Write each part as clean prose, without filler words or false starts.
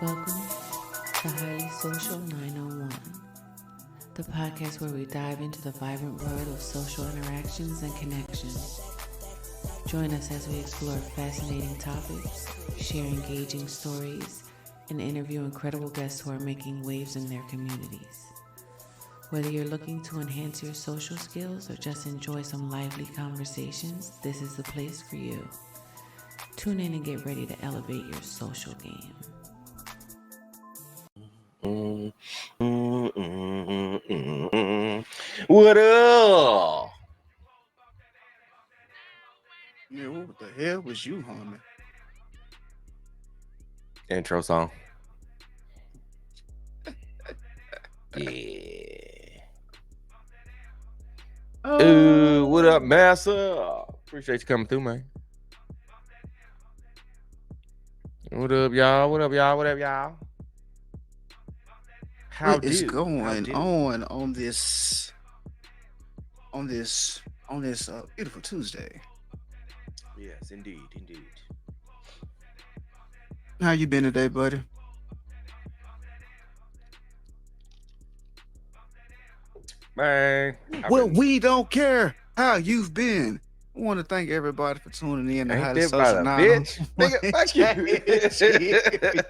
Welcome to Highly Social 901, the podcast where we dive into the vibrant world of social interactions and connections. Join us as we explore fascinating topics, share engaging stories, and interview incredible guests who are making waves in their communities. Whether you're looking to enhance your social skills or just enjoy some lively conversations, this is the place for you. Tune in and get ready to elevate your social game. What up? Yeah, what the hell was you humming? Intro song. Yeah. Ooh, what up, Massa? Appreciate you coming through, man. What up, y'all? What up, y'all? What up, y'all? How What is do? going on this beautiful Tuesday? Yes, indeed. How you been today, buddy? Man, Well, we don't care how you've been. I want to thank everybody for tuning in to ain't Highly that about Social a 9 bitch? Nigga, fuck you.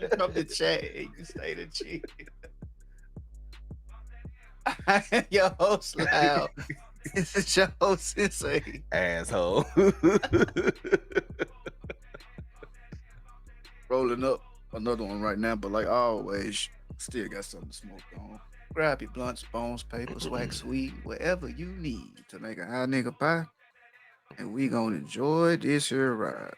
You come to chat, you stay to chill. I am your host, Loud. This is your host, Sensei. Asshole. Rolling up another one right now, but like always, still got something to smoke on. Grab your blunts, bones, paper, swag, sweet, whatever you need to make a high nigga pie, and we gonna enjoy this here ride.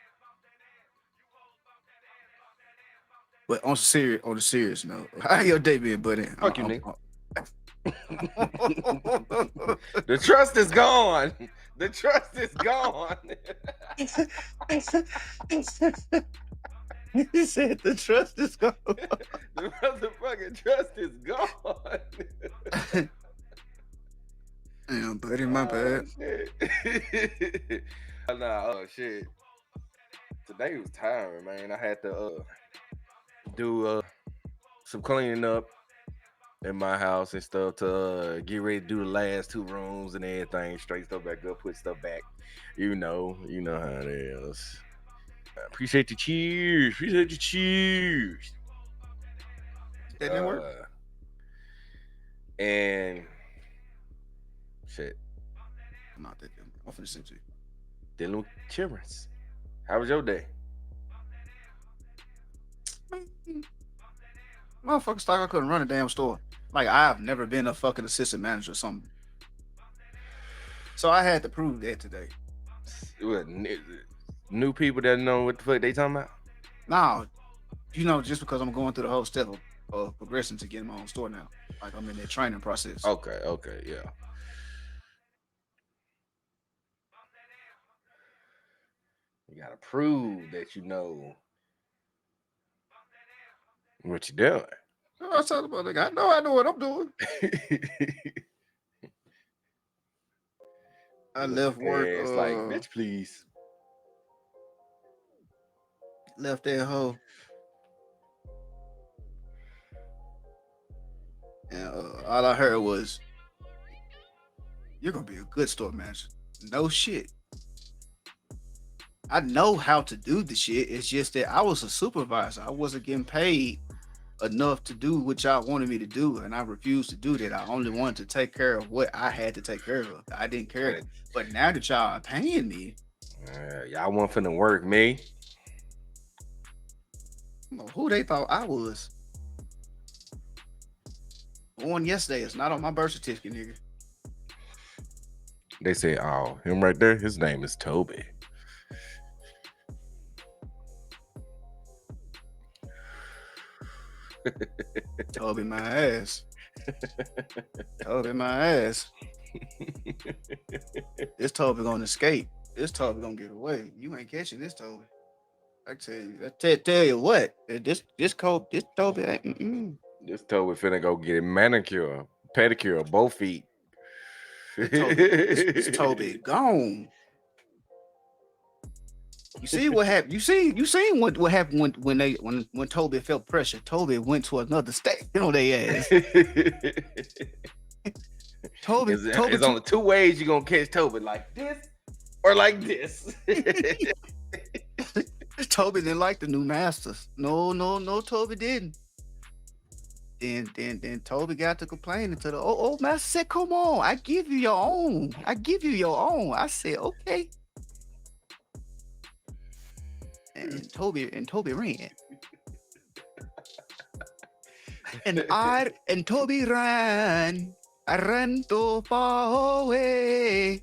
But on the serious note, how your day been, buddy? Fuck you, nigga. The trust is gone. The trust is gone. He said the trust is gone. The motherfucking trust is gone. Damn, buddy, my bad. Shit. Shit. Today was tiring, man. I had to do some cleaning up in my house and stuff to get ready to do the last two rooms and everything. Straight stuff back up, put stuff back. You know how it is. Appreciate the cheers. Appreciate the cheers. That didn't work. And shit. Not that didn't. I'm finna send to you. Dealing with childrens. How was your day? Motherfuckers thought I couldn't run a damn store. Like I've never been a fucking assistant manager or something. So I had to prove that today. What, new people that know what the fuck they talking about? Now, just because I'm going through the whole step of progressing to getting my own store now. Like I'm in that training process. Okay, yeah. You gotta prove that you know what you're doing. I was talking about like I know what I'm doing. I left work. It's like, bitch, please. Left that hoe. And all I heard was, "You're gonna be a good store manager." No shit. I know how to do the shit. It's just that I was a supervisor. I wasn't getting paid enough to do what y'all wanted me to do, and I refused to do that. I only wanted to take care of what I had to take care of. I didn't care that. But now that y'all are paying me, y'all want finna work me. Who they thought I was? Born yesterday. It's not on my birth certificate, nigga. They say, oh, him right there, his name is Toby. Toby my ass. Toby my ass. This Toby gonna escape. This Toby gonna get away. You ain't catching this Toby. I tell you. Tell you what. This Toby ain't. This Toby finna go get a manicure, pedicure, both feet. This Toby gone. You see what happened? You seen what happened when Toby felt pressure. Toby went to another state on their ass. Toby, It's only two ways you're gonna catch Toby, like this or like this. Toby didn't like the new masters. No, Toby didn't. Then Toby got to complaining to the old master said, "Come on, I give you your own. I said, "Okay." And Toby ran. And Toby ran. I ran too far away.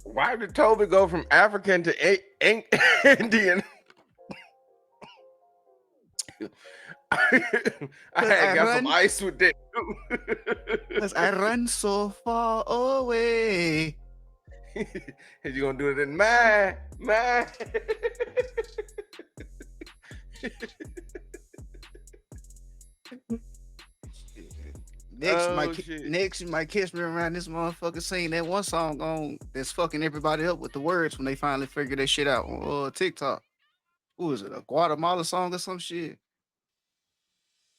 Why did Toby go from African to Indian? I got some ice with that too. Because I run so far away. And you gonna do it in my. Next, you might catch me around this motherfucker singing that one song on that's fucking everybody up with the words when they finally figure that shit out on TikTok. Who is it? A Guatemala song or some shit?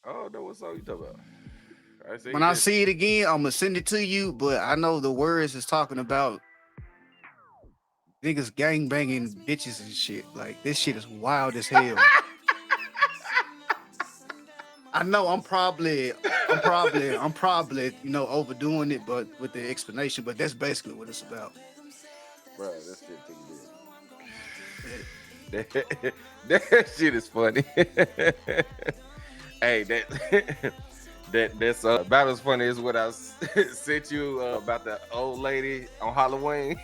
Oh, no, what song you talking about? I see it again, I'm gonna send it to you, but I know the words is talking about niggas gang banging bitches and shit. Like this shit is wild as hell. I know I'm probably overdoing it, but with the explanation. But that's basically what it's about. Bro, that shit that shit is funny. Hey, that's about as funny as what I sent you about the old lady on Halloween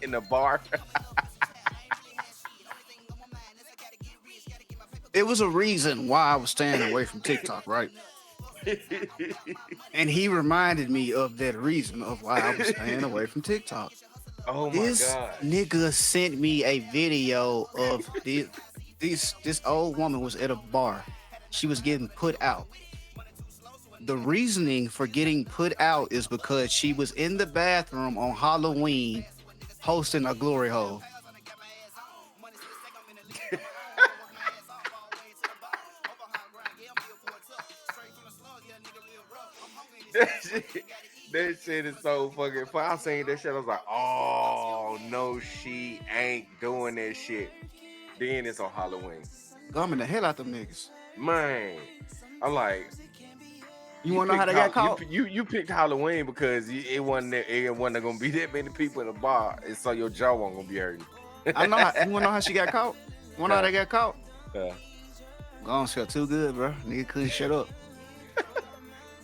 in the bar. It was a reason why I was staying away from TikTok, right? And he reminded me of that reason of why I was staying away from TikTok. Oh my God. Nigga sent me a video of this old woman was at a bar. She was getting put out. The reasoning for getting put out is because she was in the bathroom on Halloween hosting a glory hole. That shit is so fucking fun. I seen that shit. I was like, oh no, she ain't doing that shit. Then it's on Halloween. Gumming the hell out them niggas. Man, I'm like, you wanna know how they got caught? You picked Halloween because it wasn't gonna be that many people in the bar, and so your jaw wasn't gonna be hurting. I know. You wanna know how she got caught? You wanna know how they got caught? Yeah. Gone felt too good, bro. Nigga couldn't shut up.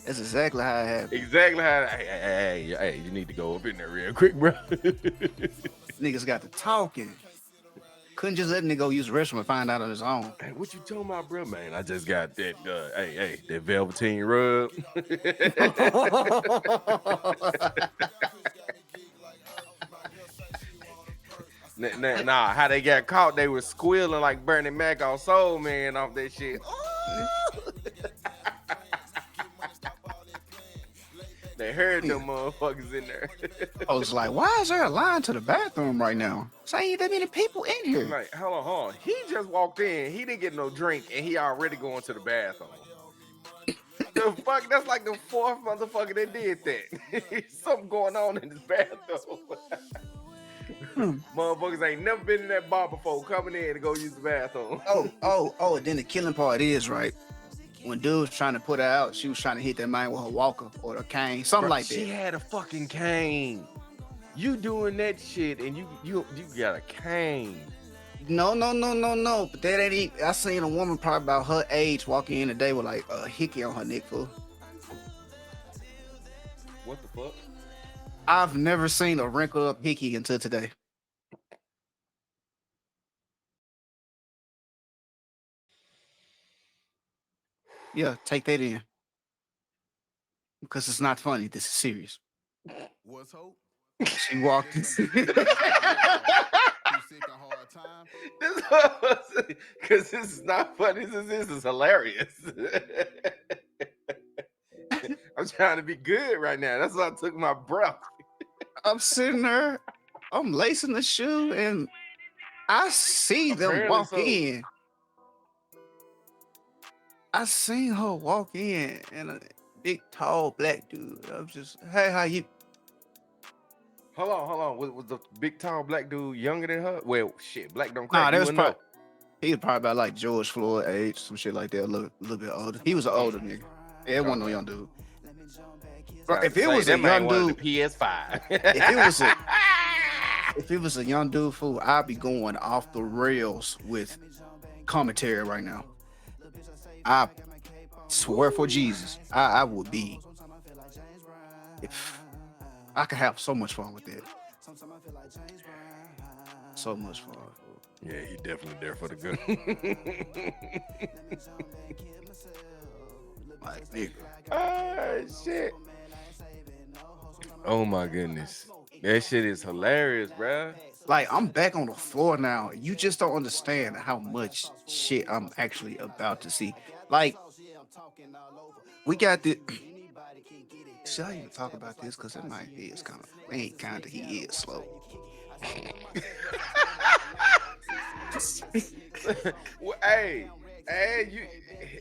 That's exactly how it happened. Exactly how. Hey, you need to go up in there real quick, bro. Niggas got to talking. Couldn't just let nigga go use the restroom and find out on his own. Hey, what you talking about, bro? Man, I just got that. That Velveteen rub. Nah, how they got caught? They were squealing like Bernie Mac on Soul Man off that shit. They heard them motherfuckers in there. I was like, why is there a line to the bathroom right now? Say that many people in here. Like, hold on. He just walked in. He didn't get no drink, and he already going to the bathroom. The fuck? That's like the fourth motherfucker that did that. Something going on in this bathroom. Motherfuckers ain't never been in that bar before, coming in to go use the bathroom. Oh, and then the killing part is, right, when dude was trying to put her out, she was trying to hit that man with her walker or a cane, something like that. She had a fucking cane. You doing that shit and you got a cane. No. But that ain't even, I seen a woman probably about her age walking in today with like a hickey on her neck, fool. What the fuck? I've never seen a wrinkled up hickey until today. Yeah, take that in. Because it's not funny. This is serious. What's hope? She walked in. Because this is not funny. This is hilarious. I'm trying to be good right now. That's why I took my breath. I'm sitting there, I'm lacing the shoe, and I see them Apparently walk so. in. I seen her walk in, and a big, tall black dude. I was just, hey, how you? Hold on. Was the big tall black dude younger than her? Well, shit, black don't Nah, crack. that You was would know. probably he was probably about like George Floyd age, some shit like that, a little bit older. He was an older nigga. Yeah, it wasn't no Okay. young dude. Bro, If it was a that man young wanted dude, the PS5. if it was a young dude, fool, I'd be going off the rails with commentary right now. I swear for Jesus, I would be. If I could have so much fun with that. So much fun. Fool. Yeah, he definitely there for the good. Like, nigga. Oh shit. Oh my goodness. That shit is hilarious, bruh. Like, I'm back on the floor now. You just don't understand how much shit I'm actually about to see. Like, we got the. Should I even talk about this? Because in my head, it's kind of, ain't kind of, he is slow. Well, hey, you.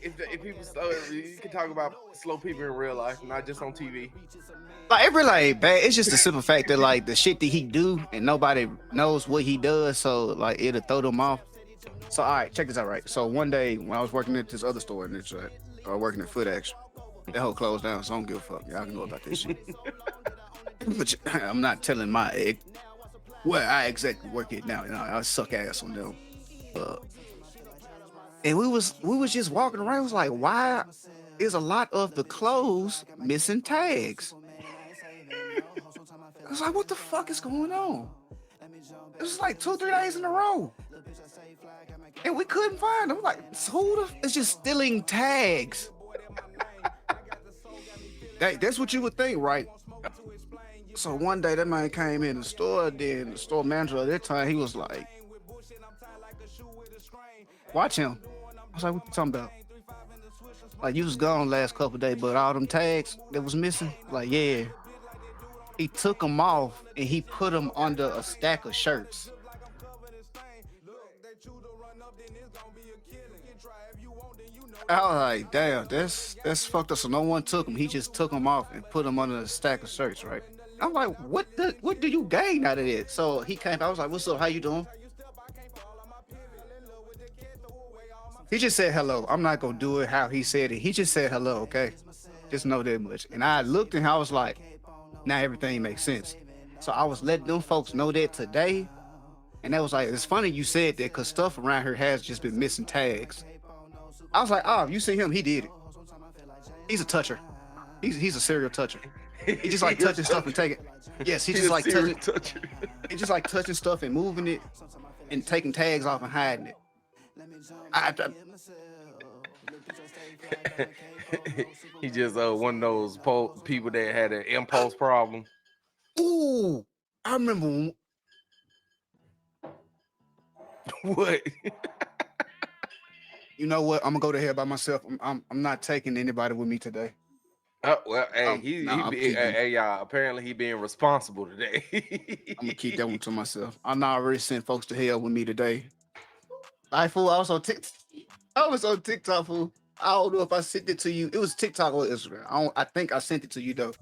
If people slow, you can talk about slow people in real life, not just on TV. Like, it really ain't bad. It's just the simple fact that, like, the shit that he do and nobody knows what he does, so, like, it'll throw them off. So, all right, check this out, right? So, one day when I was working at this other store in this, working at Foot Action, that whole closed down, so I don't give a fuck. Y'all can know about this shit. But I'm not telling my egg where I exactly work it now. You know, I suck ass on them. And we was just walking around. It was like, why is a lot of the clothes missing tags? I was like, what the fuck is going on? It was like 2-3 days in a row. And we couldn't find them. Like, who the is just stealing tags? That's what you would think, right? So one day that man came in the store, then the store manager at that time, he was like, watch him. I was like, what you talking about? Like, you was gone last couple of days, but all them tags that was missing, like, yeah. He took them off and he put them under a stack of shirts. I was like, damn, that's fucked up. So no one took them. He just took them off and put them under a stack of shirts, right? I'm like, what do you gain out of it? So he came. I was like, what's up? How you doing? He just said hello. I'm not gonna do it how he said it. He just said hello, okay? Just know that much. And I looked and I was like, now everything makes sense. So I was letting them folks know that today. And that was like, it's funny you said that because stuff around here has just been missing tags. I was like, oh, you see him, he did it. He's a toucher. He's a serial toucher. He just like touching stuff and taking. Yes, he just like touching. He just like touching stuff and moving it and taking tags off and hiding it. He just one of those people that had an impulse problem. Ooh, I remember. What? You know what? I'm gonna go to hell by myself. I'm not taking anybody with me today. Well, hey, y'all. Apparently, he being responsible today. I'm gonna keep that one to myself. I know I already sent folks to hell with me today. I fool. I was on TikTok, fool. I don't know if I sent it to you. It was TikTok or Instagram. I think I sent it to you though.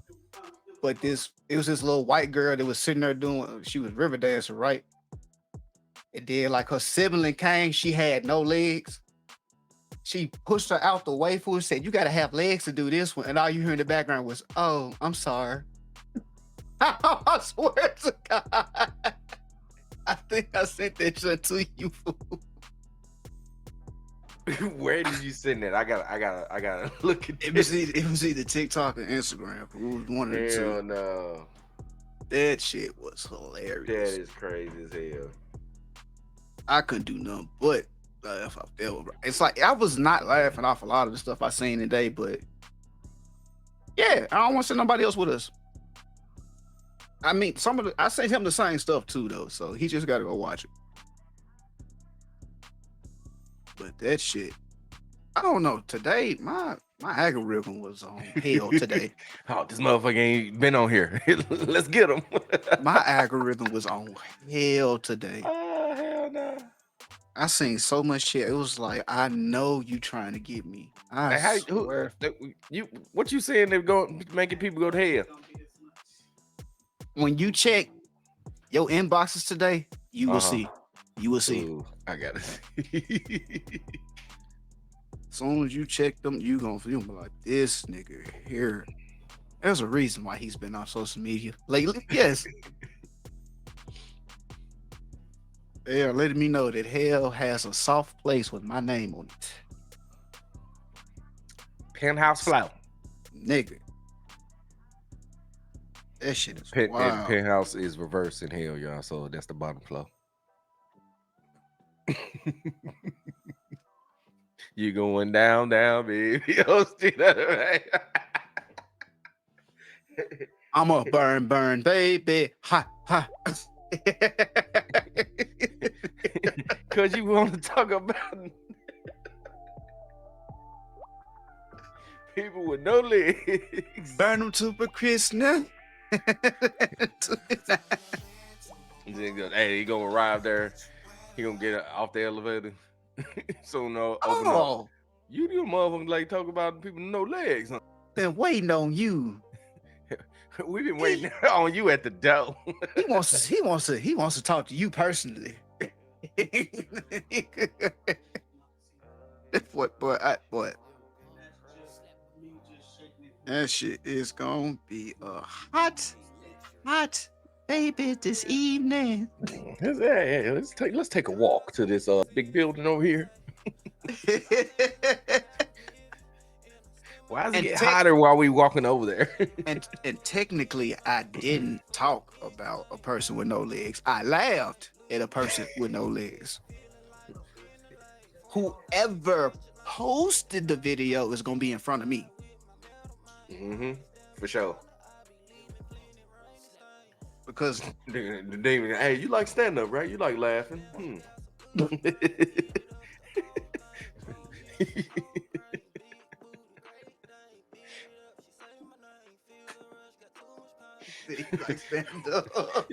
But it was this little white girl that was sitting there doing. She was river dancing, right? And then like her sibling came. She had no legs. She pushed her out the way, fool. Said, "You gotta have legs to do this one." And all you hear in the background was, "Oh, I'm sorry." I swear to God, I think I sent that shit to you, fool. Where did you send it? I gotta look at it. It was either TikTok or Instagram. It was one of the two. Hell no. That shit was hilarious. That is crazy as hell. I couldn't do nothing but laugh off that one. It's like I was not laughing off a lot of the stuff I seen today, but yeah, I don't want to send nobody else with us. I mean, I sent him the same stuff too, though, so he just got to go watch it. But that shit, I don't know. Today, my algorithm was on hell today. Oh, this motherfucker ain't been on here. Let's get him. My algorithm was on hell today. Oh, hell no. I seen so much shit. It was like, I know you trying to get me. I Hey, swear. What you saying? They're going making people go to hell. When you check your inboxes today, you will see. You will see. Ooh, I got it. As soon as you check them, you gonna feel like this nigga here. There's a reason why he's been on social media lately. Yes. They are letting me know that hell has a soft place with my name on it. Penthouse flow. Nigga. That shit is And wild. penthouse is reverse in hell, y'all. So that's the bottom flow. You going down, baby. Oh, see that, right? I'm a burn, baby. Ha, ha. Cause you want to talk about people with no legs. Burn them to crisp now. Then go, hey, he gonna arrive there. He gonna get off the elevator. Soon open up. You the motherfucker like talk about people with no legs. Huh? Been waiting on you. We've been waiting on you at the door. He wants to talk to you personally. Boy. That shit is gonna be a hot baby this evening. Let's take a walk to this big building over here. Why does it get hotter while we walking over there? and technically, I didn't talk about a person with no legs. I laughed at a person with no legs. Whoever posted the video is gonna be in front of me. For sure. Because the demon, hey, you like stand up, right? You like laughing. You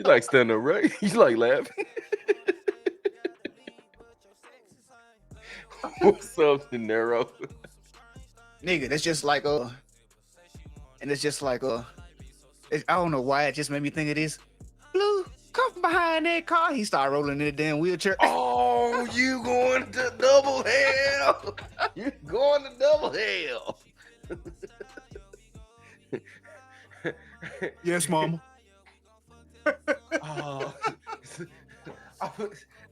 like stand up, right? You like laughing. What's up, De Niro? Nigga, that's just like and it's just like I don't know why it just made me think of this. Blue, come from behind that car. He started rolling in the damn wheelchair. Oh, you going to double hell? You going to double hell? Yes, mama.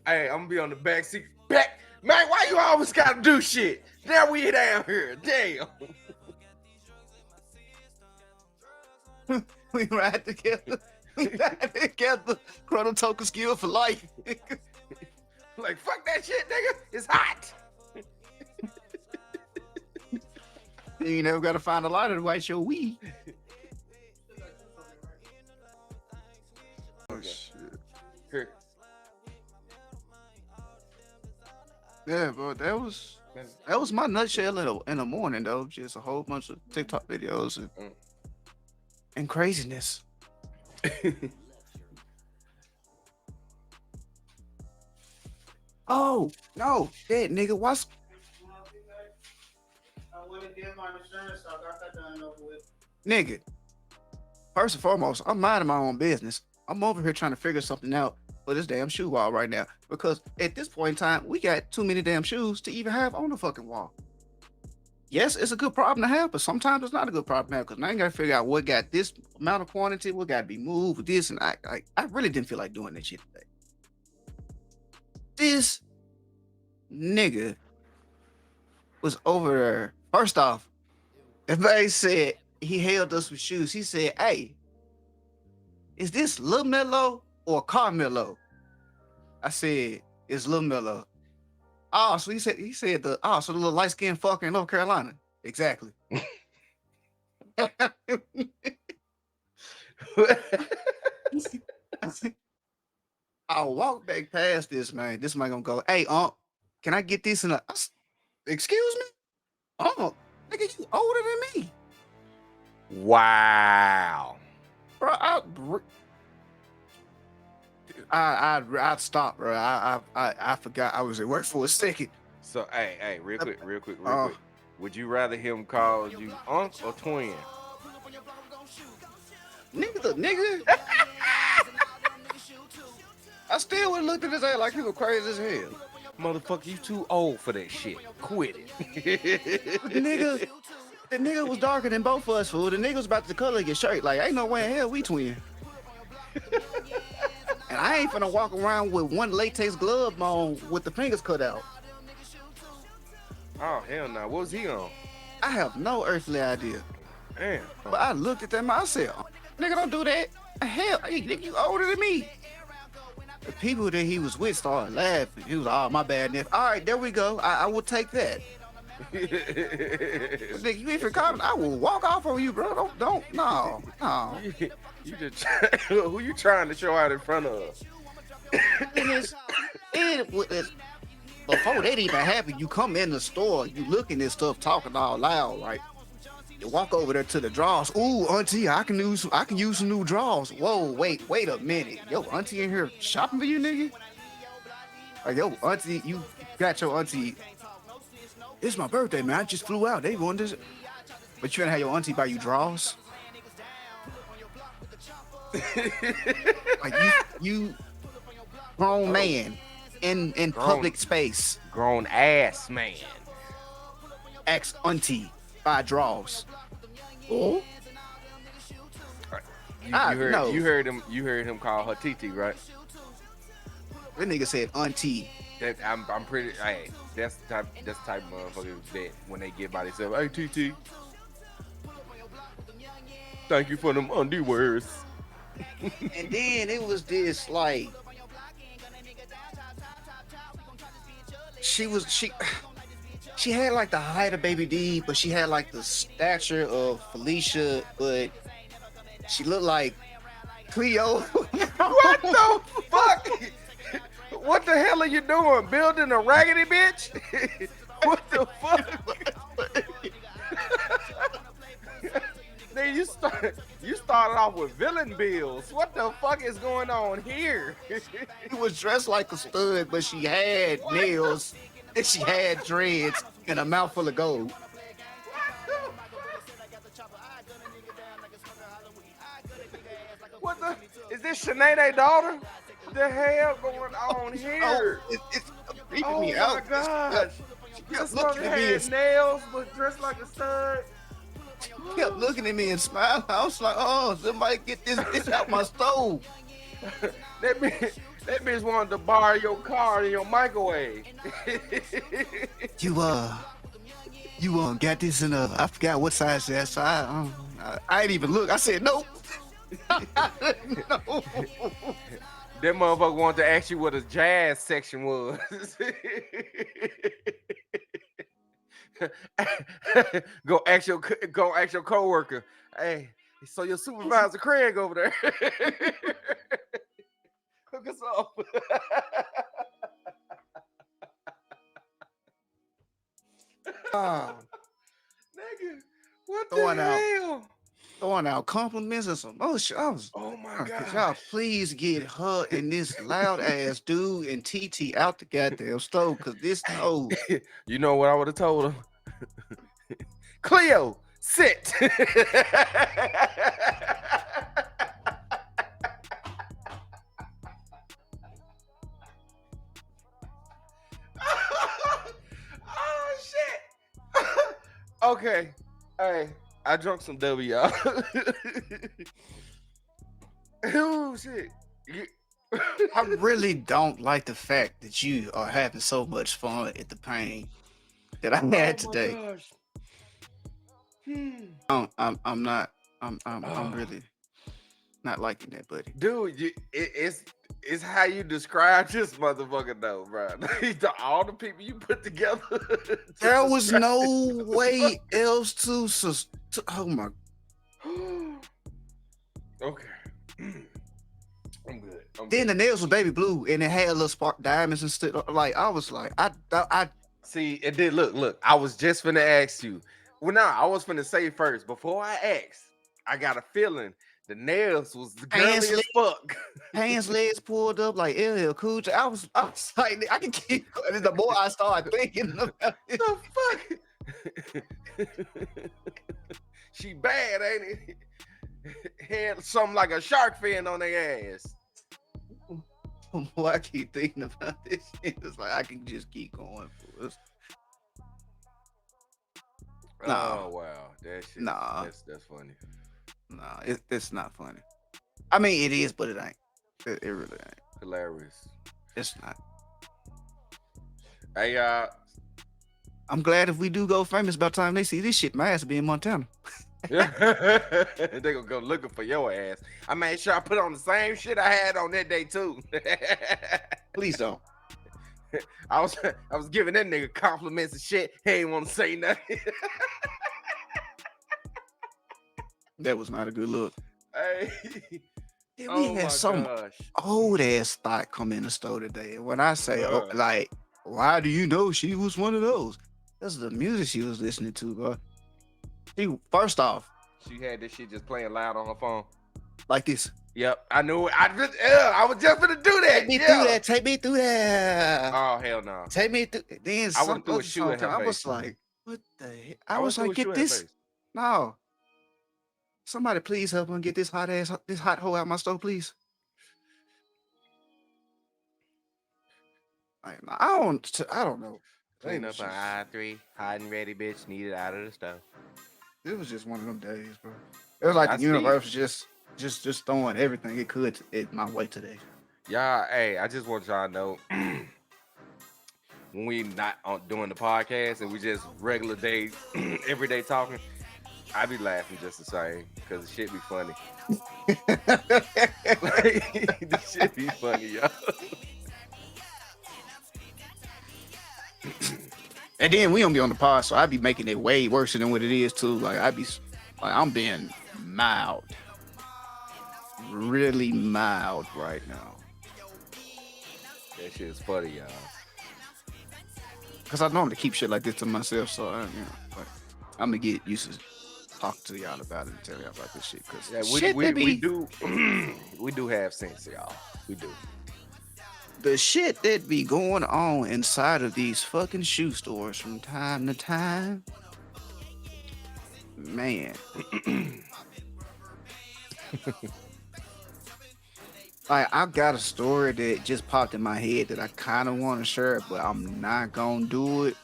Hey, I'm gonna be on the back seat. Back, man. Why you always gotta do shit? Now we down here. Damn. We ride together. Chrono Token skill for life. Like, fuck that shit, nigga. It's hot. You never gotta find a lighter to light your weed. Oh shit. Here. Yeah, but that was my nutshell in the morning though. Just a whole bunch of TikTok videos and craziness. Oh no, that nigga, what's nigga? First and foremost, I'm minding my own business. I'm over here trying to figure something out for this damn shoe wall right now. Because at this point in time, we got too many damn shoes to even have on the fucking wall. Yes, it's a good problem to have, but sometimes it's not a good problem to have because now you gotta figure out what got this amount of quantity, what gotta be moved with this, and I really didn't feel like doing that shit today. This nigga was over there. First off, if they said he held us with shoes, he said, "Hey, is this Lil Mello or Carmelo?" I said, "It's Lil Mello." Oh, so he said the so the little light skinned fucker in North Carolina. Exactly. I'll walk back past this man. This man gonna go, "Hey, can I get this in a?" Excuse me? Oh, nigga, you older than me, Wow. bro. I stopped, bro. I forgot I was at work for a second. So hey, real quick. Uh, Would you rather him call you unc or twin? nigga. I still would have looked at his ass like he was crazy as hell. Motherfucker, you too old for that shit. Quit it. The nigga was darker than both of us, fool. The nigga was about to color your shirt. Like, ain't no way in hell we twin. And I ain't finna walk around with one latex glove on with the fingers cut out. Oh hell no. What was he on? I have no earthly idea. Damn. But I looked at that myself. Nigga, don't do that. Hell, nigga, you older than me. The people that he was with started laughing. He was like, oh, my bad, Nick. All right, there we go. I will take that. Nigga, you ain't for comment. I will walk off on you, bro. No. You just who you trying to show out in front of? Before that even happened, you come in the store, you looking at stuff, talking all loud, right? You walk over there to the drawers. Ooh, auntie, I can use some new drawers. Whoa, wait a minute. Yo, auntie in here shopping for you, nigga? Like, yo, auntie, you got your auntie. It's my birthday, man. I just flew out. They wanted this. But you gonna have your auntie buy you drawers? Like you grown man in public space. Grown ass man. Ask auntie buy drawers. Oh? You heard him call her TT, right? That nigga said auntie. That I'm pretty. Hey, that's the type of motherfuckers that when they get by themselves, hey TT, thank you for them underwears. And then it was this like she had like the height of Baby D, but she had like the stature of Felicia, but she looked like Cleo. What the fuck? What the hell are you doing? Building a raggedy bitch? What the fuck? Then you started off with villain bills. What the fuck is going on here? She was dressed like a stud, but she had nails and she had dreads and a mouthful of gold. What the? Is this Sinead's daughter? What the hell going on here? It's creeping Oh me my out. gosh. She This kept looking mother at me had and nails, but dressed like a stud. kept looking at me and smiling. I was like, oh, somebody get this bitch out my stove. That bitch wanted to borrow your car and your microwave. You got this in I forgot what size that. So I ain't even look. I said nope. No. That motherfucker wanted to ask you what a jazz section was. Go ask your coworker. Hey, so your supervisor Craig over there. Hook us up. Nigga, what the hell? Throwing out compliments and some other shit. Oh my god! Could y'all please get her and this loud ass dude and TT out the goddamn stove? Cause this stove. You know what I would have told him? Cleo, sit. Oh shit. Okay. Hey, I drunk some W, y'all. Oh shit. I really don't like the fact that you are having so much fun at the pain that I had today. I'm really not liking that, buddy. Dude, it's how you describe this motherfucker though, bro. All the people you put together. There was no way else to oh my. Okay. I'm good. Then the nails was baby blue and it had little spark diamonds and stuff. Like I was like, I See, it did. Look. I was just finna ask you. Well, nah, I was finna say first before I asked. I got a feeling the nails was girly as fuck. Hands, legs pulled up like LL Cool J. I was like, I can keep going. The more I start thinking about it, The fuck? She bad, ain't it? Had something like a shark fin on their ass. the more I keep thinking about this shit, it's like I can just keep going for us. Oh wow, that shit. Nah. That's funny. Nah, it's not funny. I mean, it is, but it ain't. It really ain't. Hilarious. It's not. Hey, I'm glad if we do go famous by the time they see this shit, my ass will be in Montana. they gonna go looking for your ass. I made sure I put on the same shit I had on that day too. Please don't. I was giving that nigga compliments and shit. He ain't want to say nothing. That was not a good look. Hey. Yeah, we had some old ass thought come in the store today. And when I say, like, why do you know she was one of those? That's the music she was listening to, bro. First off, she had this shit just playing loud on her phone. Like this. Yep, I knew it. I was just gonna do that. Take me through that. Take me through that. Oh hell no. Take me through. Then I went through a shoe in her I face. was like, what the heck? I was like, get this. No. Somebody please help him get this hot hole out my stove, please. I don't know. Clean up an I3, hot and ready, bitch. Needed out of the stove. It was just one of them days, bro. It was like the universe just throwing everything it could at my way today. Y'all, hey, I just want y'all to know when we not doing the podcast and we just regular day, everyday talking, I be laughing just the same because the shit be funny. The shit be funny, y'all. And then we don't be on the pod, so I be making it way worse than what it is too. Like I'm being mild, really mild right now. That shit is funny, y'all. Cause I normally keep shit like this to myself, so I'm gonna get used to talk to y'all about it and tell y'all about this shit. Cause we do have sense, y'all. We do. The shit that be going on inside of these fucking shoe stores from time to time, man. I got a story that just popped in my head that I kind of want to share, but I'm not gonna do it.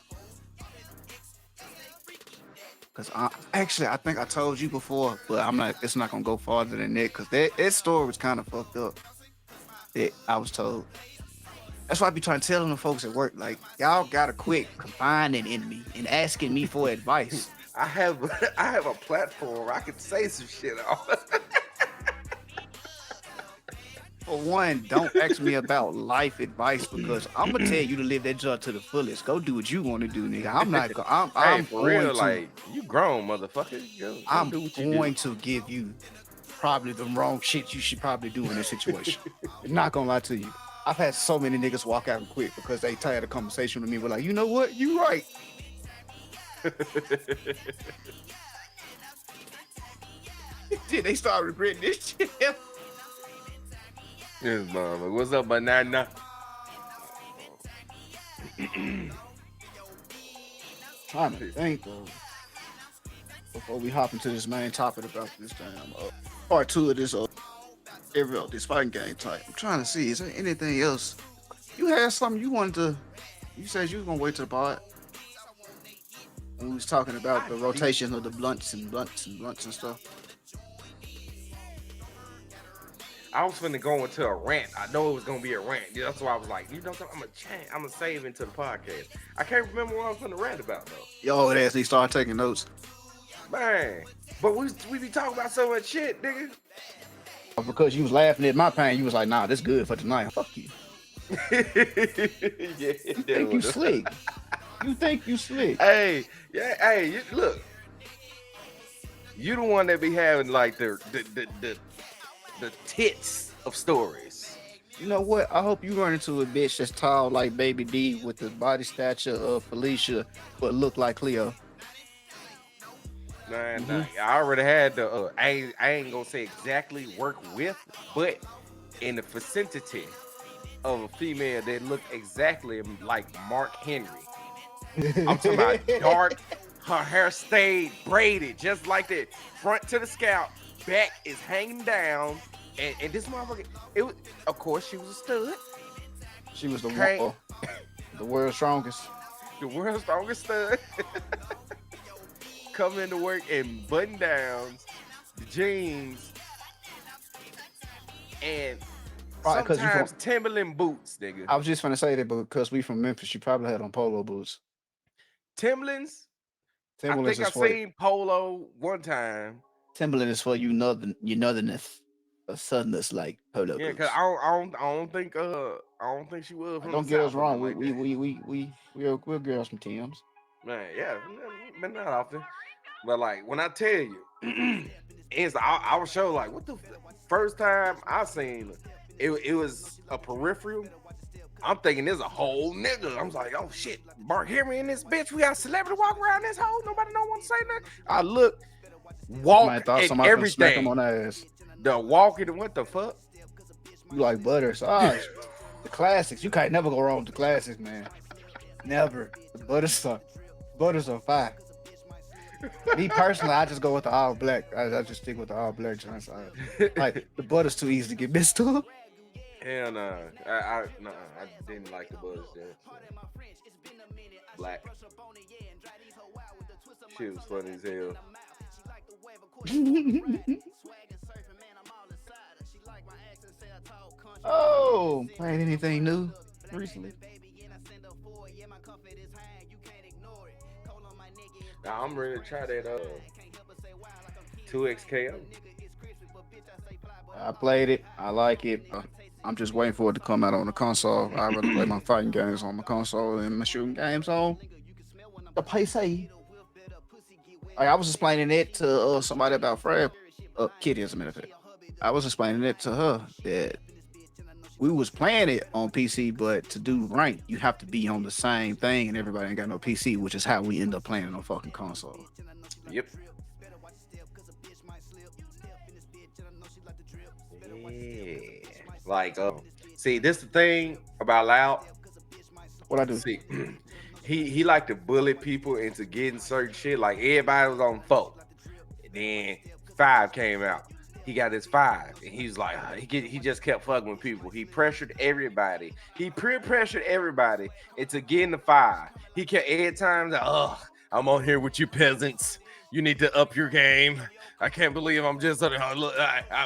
Cause I think I told you before, but it's not gonna go farther than that. Cause that story was kind of fucked up. That I was told. That's why I be trying to tell them folks at work, like, y'all gotta quit confiding in me and asking me for advice. I have a platform where I can say some shit on. For one, don't ask me about life advice because I'm gonna tell you to live that job to the fullest. Go do what you want to do, nigga. I'm not gonna. I'm for real, like you grown, motherfucker. I'm going to give you probably the wrong shit you should probably do in this situation. Not gonna lie to you. I've had so many niggas walk out and quit because they tired of conversation with me. We're like, you know what? You right. Then they start regretting this shit. Yes, mama. What's up, banana? Trying to think though. Before we hop into this main topic about this damn part 2 of this this fighting game type. I'm trying to see, is there anything else? You had something you wanted to. You said you was gonna wait to the pod. When we was talking about the rotation of the blunts and stuff. I was finna go into a rant. I know it was gonna be a rant. That's why I was like, you know something? I'm gonna save into the podcast. I can't remember what I was gonna rant about though. Yo, as he started taking notes. Man, but we be talking about so much shit, nigga. Because you was laughing at my pain, you was like, nah, this good for tonight. Fuck you. Yeah, you think you slick. You think you slick. Hey, look. You the one that be having like the tits of stories. You know what? I hope you run into a bitch that's tall like Baby D with the body stature of Felicia, but look like Cleo. Nah, I already had the. I ain't gonna say exactly work with, but in the vicinity of a female that looked exactly like Mark Henry. I'm talking about dark. Her hair stayed braided just like that, front to the scalp, back is hanging down, and this motherfucker. It was, of course, she was a stud. She was the Crank. one, the world's strongest. The world's strongest stud. Coming into work in button downs, the jeans, and Right, 'cause you sometimes from- Timberland boots, nigga. I was just gonna say that, but because we from Memphis, you probably had on polo boots. Timberlands. I Timberlands think is I've for seen polo one time. Timberland is for you northerners, or southerners like polo Yeah, boots. cause I don't think she was from Don't the get us South or wrong. nothing like that. We'll girl some Tims. Man, yeah, but not often. But like when I tell you, it's I was show like what the first time I seen it was a peripheral. I'm thinking there's a whole nigga. I was like, oh shit, Mark Henry in this bitch. We got a celebrity walk around this hole. Nobody don't want to say nothing. I look, walk Might thought and somebody gonna smack him everything. on the ass. The walking and what the fuck? You like butters? The classics. You can't never go wrong with the classics, man. Never. The butters are fire. Me personally, I just go with the all black. I just stick with the all black joints. Like the butter's too easy to get messed up. Hell no. I didn't like the buzz there. Black. Shit was funny as hell. Oh, playing anything new recently? Now I'm ready to try that 2XKO. I played it. I like it. I'm just waiting for it to come out on the console. I rather play my fighting games on my console and my shooting games on the PC. I was explaining it to somebody about Fred, Kitty, as a matter of fact. I was explaining it to her that we was playing it on PC, but to do rank, you have to be on the same thing, and everybody ain't got no PC, which is how we end up playing on fucking console. Yep. Yeah. Like, see, this the thing about Loud. What I do? See, he like to bully people into getting certain shit. Like everybody was on 4, and then 5 came out. He got his 5, and he's like, he just kept fucking with people. He pressured everybody. He pressured everybody into getting the 5. He kept every time that, I'm on here with you peasants. You need to up your game. I can't believe I'm just look.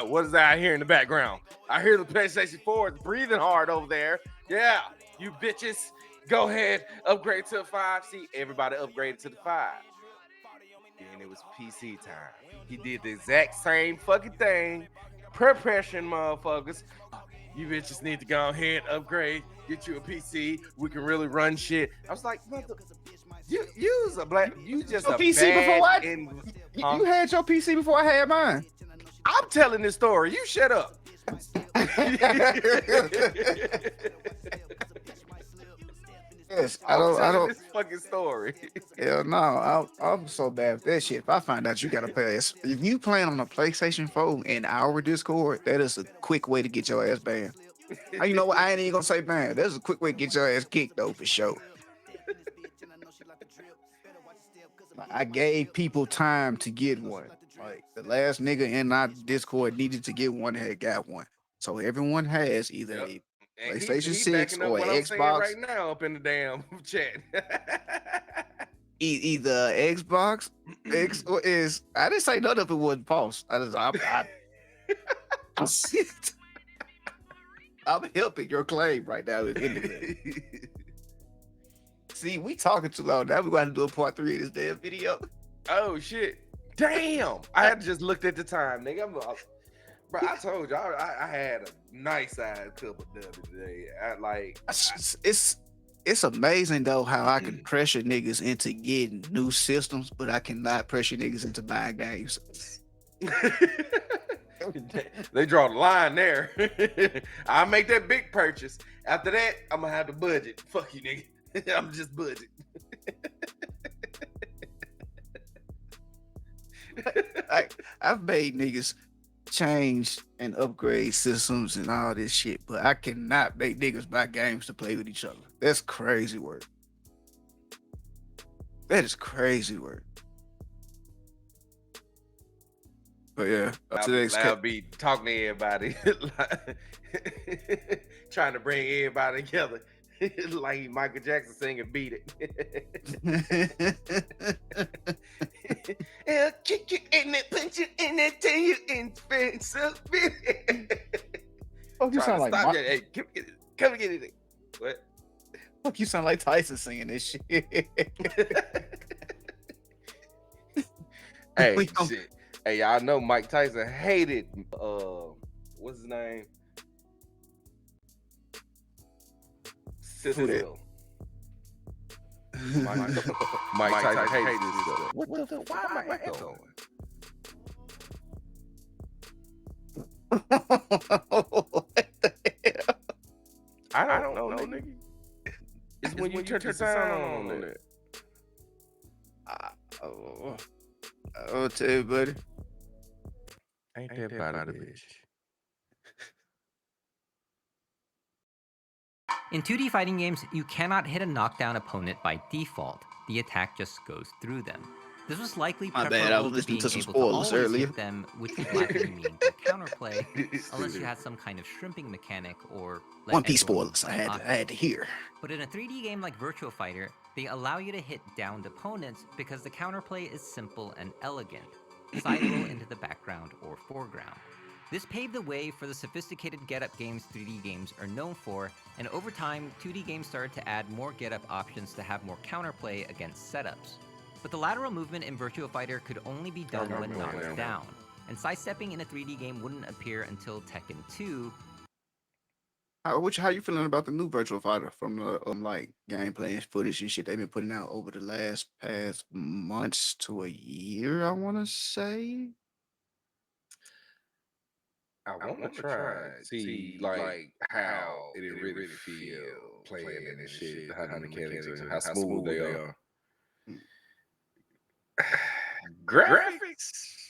What is that I hear in the background? I hear the PlayStation 4 is breathing hard over there. Yeah, you bitches. Go ahead, upgrade to a 5. See, everybody upgraded to the 5. Then it was PC time. He did the exact same fucking thing. Pressuring motherfuckers. You bitches need to go ahead, upgrade, get you a PC. We can really run shit. I was like, you was a black. You just Your a PC bad before what? Huh? You had your PC before I had mine. I'm telling this story. You shut up. Yes, I'm I telling don't. this fucking story. Hell no, I'm so bad with that shit. If I find out you gotta play, if you playing on a PlayStation 4 in our Discord, that is a quick way to get your ass banned. You know what? I ain't even gonna say banned. That's a quick way to get your ass kicked though, for sure. I gave people time to get one. Like the last nigga in our Discord needed to get one, had got one. So everyone has either Yep. a And PlayStation 6 backing up or what I'm saying Xbox. right now up in the damn chat. Either Xbox X or is I didn't say none of it wasn't false. I'm helping your claim right now. If anything. See, we talking too long. Now we got to do a part 3 of this damn video. Oh shit! Damn! I had just looked at the time, nigga. Bro, I told you I had a nice size cup of W today. It's amazing though how I can pressure niggas into getting new systems, but I cannot pressure niggas into buying games. They draw the line there. I'll make that big purchase. After that, I'm gonna have to budget. Fuck you, nigga. I'm just budget. I've made niggas change and upgrade systems and all this shit, but I cannot make niggas buy games to play with each other. That's crazy work. That is crazy work. But yeah, up to the next I'll be talking to everybody, trying to bring everybody together, like Michael Jackson singing "Beat It." I'll kick you in it, punch you in it, tell you expensive. Oh, you sound like Hey, come get it. What? Fuck, you sound like Tyson singing this shit. Hey, shit. Hey, y'all know Mike Tyson hated what's his name? Cicero. Mike Tyson hated this stuff. What the fuck? Why am I echoing? What the hell? I don't know, nigga. It's when you turn the sound on it. I'll tell you, buddy. Ain't that about a bitch? In 2D fighting games, you cannot hit a knockdown opponent by default. The attack just goes through them. This was likely My preferable bad, I was to listening being to some able spoilers to always earlier. hit them, which would likely mean to counterplay, unless you had some kind of shrimping mechanic or One Piece end-rolling spoilers. I option. had to hear. But in a 3D game like Virtua Fighter, they allow you to hit downed opponents because the counterplay is simple and elegant. Side roll into the background or foreground. This paved the way for the sophisticated get-up games 3D games are known for, and over time, 2D games started to add more get-up options to have more counterplay against setups. But the lateral movement in Virtua Fighter could only be done when knocked down, and sidestepping in a 3D game wouldn't appear until Tekken 2. How you feeling about the new Virtual Fighter from the like gameplay and footage and shit they've been putting out over the past months to a year? I want to say. I want to try see like how it really feel playing in this shit, how the mechanics are, how smooth they are. Graphics.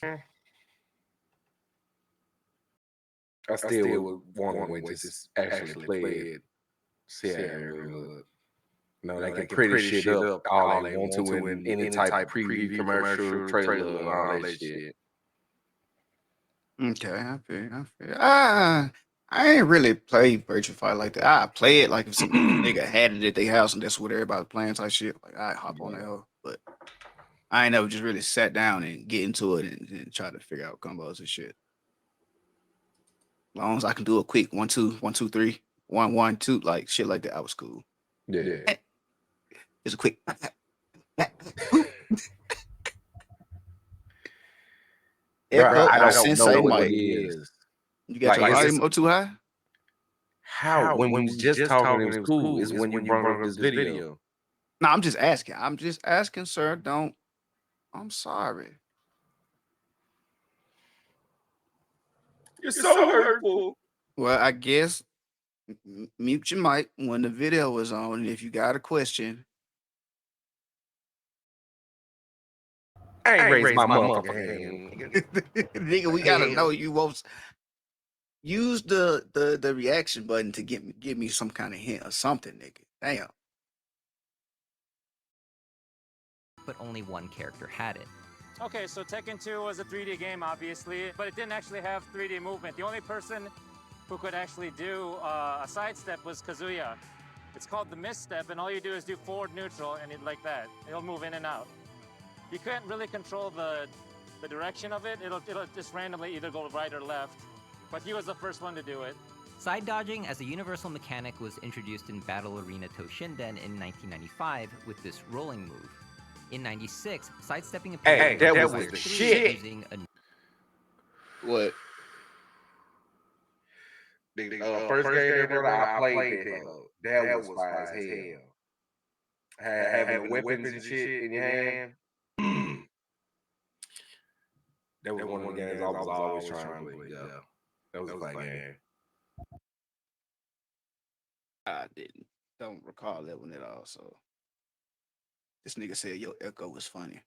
I still would want to wait to just actually play it. See how it really look. No, they can pretty shit up all they want to in any type of preview, commercial, trailer, and all that shit. Okay, I feel. I ain't really played Virtua Fighter like that. I play it like if some nigga had it at their house and that's what everybody playing type shit. Like I hop on that hoe, but I ain't never just really sat down and get into it and try to figure out combos and shit. As long as I can do a quick 1 2 1 2 3 1 1 2 like shit like that, I was cool. Yeah. It's a quick. Bro, I don't Sensei know what mic. it is. You got your volume up too high? How? When we just talking, it was cool. Is when you brought up this video. No, I'm just asking. I'm just asking, sir. Don't. I'm sorry. You're so hurtful. Well, I guess mute your mic when the video is on. And if you got a question, I ain't raised my motherfucking hand. nigga, we gotta know you won't use the reaction button to give me some kind of hint or something, nigga. Damn. But only one character had it. Okay, so Tekken 2 was a 3D game, obviously, but it didn't actually have 3D movement. The only person who could actually do a sidestep was Kazuya. It's called the misstep, and all you do is do forward neutral, and like that. It'll move in and out. You can't really control the direction of it. It'll just randomly either go right or left. But he was the first one to do it. Side dodging as a universal mechanic was introduced in Battle Arena Toshinden in 1995 with this rolling move. In 96, sidestepping appeared that was the shit. Using a What? The first game ever I played that was fire as hell. Having the weapons and shit in your hand. That was one of the games I was always trying to play. Yeah, that was a fun game. I don't recall that one at all. So this nigga said your echo was funny.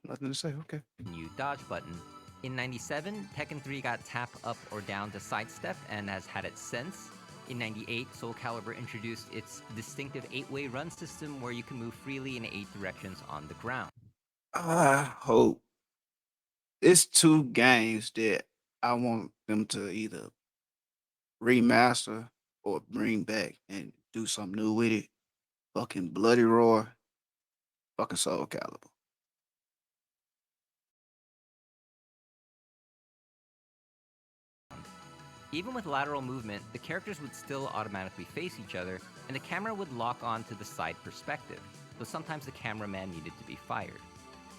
Nothing to say. Okay. New dodge button. In 97, Tekken 3 got tap up or down to sidestep and has had it since. In 98, Soul Calibur introduced its distinctive 8-way run system where you can move freely in 8 directions on the ground. I hope it's 2 games that I want them to either remaster or bring back and do something new with it. Fucking Bloody Roar, fucking Soul Calibur. Even with lateral movement, the characters would still automatically face each other, and the camera would lock on to the side perspective, though sometimes the cameraman needed to be fired.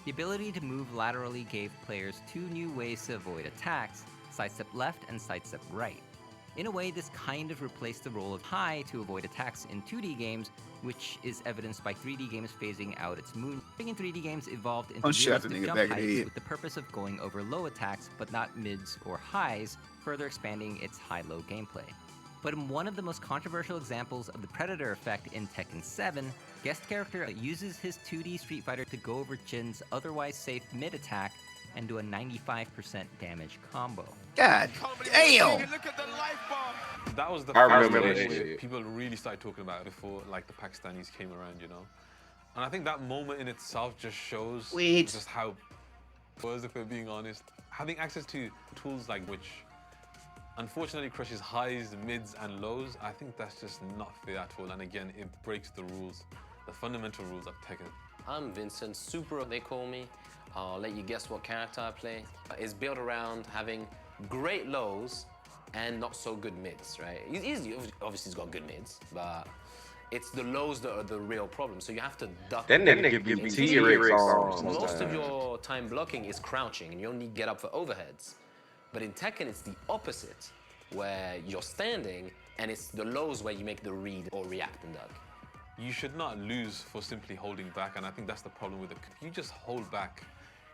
The ability to move laterally gave players 2 new ways to avoid attacks, sidestep left and sidestep right. In a way, this kind of replaced the role of high to avoid attacks in 2D games, which is evidenced by 3D games phasing out its moon. In 3D games evolved into realistic jump heights with the purpose of going over low attacks, but not mids or highs, further expanding its high-low gameplay. But in one of the most controversial examples of the Predator effect in Tekken 7, guest character uses his 2D Street Fighter to go over Jin's otherwise safe mid attack and do a 95% damage combo. God damn! That was the I first remember day that where shit. people really started talking about it before like the Pakistanis came around, you know? And I think that moment in itself just shows just how it was, if we're being honest. Having access to tools like which unfortunately crushes highs, mids, and lows, I think that's just not fair at all. And again, it breaks the rules, the fundamental rules of Tekken. I'm Vincent, Super they call me. I'll let you guess what character I play. It's built around having great lows and not so good mids, right? Obviously he's got good mids, but it's the lows that are the real problem. So you have to duck. That nigga give me T-Rex arms. Most of your time blocking is crouching and you only get up for overheads. But in Tekken, it's the opposite, where you're standing and it's the lows where you make the read or react and duck. You should not lose for simply holding back, and I think that's the problem with it. If you just hold back,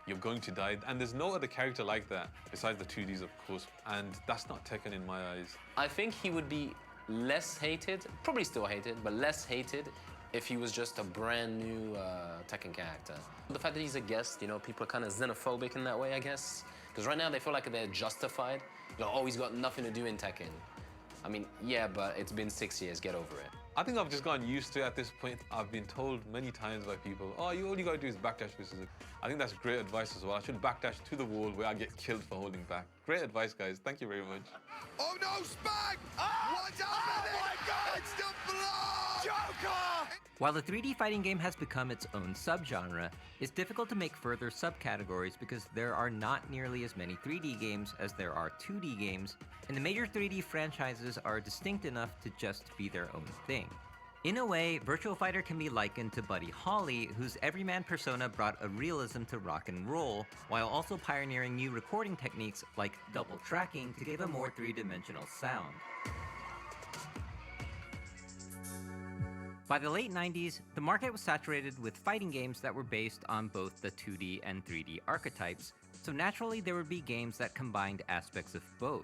you're going to die. And there's no other character like that, besides the 2Ds, of course, and that's not Tekken in my eyes. I think he would be less hated, probably still hated, but less hated if he was just a brand new Tekken character. The fact that he's a guest, you know, people are kind of xenophobic in that way, I guess. Because right now they feel like they're justified. You know, oh, he's got nothing to do in Tekken. I mean, yeah, but it's been 6 years, get over it. I think I've just gotten used to it at this point. I've been told many times by people, oh, all you gotta do is backdash versus it. I think that's great advice as well. I should backdash to the wall where I get killed for holding back. Great advice, guys. Thank you very much. Oh no, Spag! What's happening? Oh my God! It's the blood! Joker! While the 3D fighting game has become its own subgenre, it's difficult to make further subcategories because there are not nearly as many 3D games as there are 2D games, and the major 3D franchises are distinct enough to just be their own thing. In a way, Virtua Fighter can be likened to Buddy Holly, whose everyman persona brought a realism to rock and roll, while also pioneering new recording techniques like double tracking to give a more three-dimensional sound. By the late 90s, the market was saturated with fighting games that were based on both the 2D and 3D archetypes, so naturally there would be games that combined aspects of both.